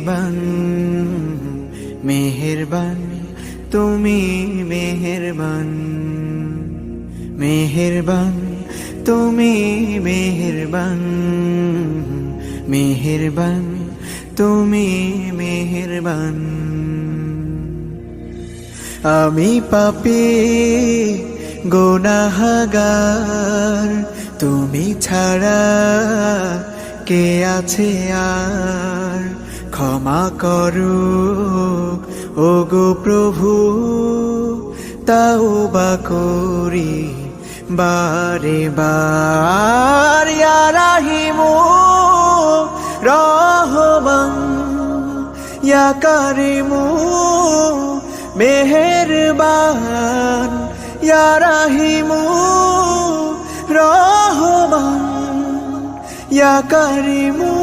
মেহেরবান মেহেরবান তুমি মেহেরবান মেহেরবান তুমি মেহেরবান মেহেরবান তুমি মেহেরবান আমি পাপী গুনাহগার তুমি ছাড়া কে আছে আর ক্ষমা করো ওগো প্রভু তাওবা করি বারে বার ইয়া রাহিমু রহমান ইয়া কারিমু মেহেরবান ইয়া রাহিমু রহমান ইয়া কারিমু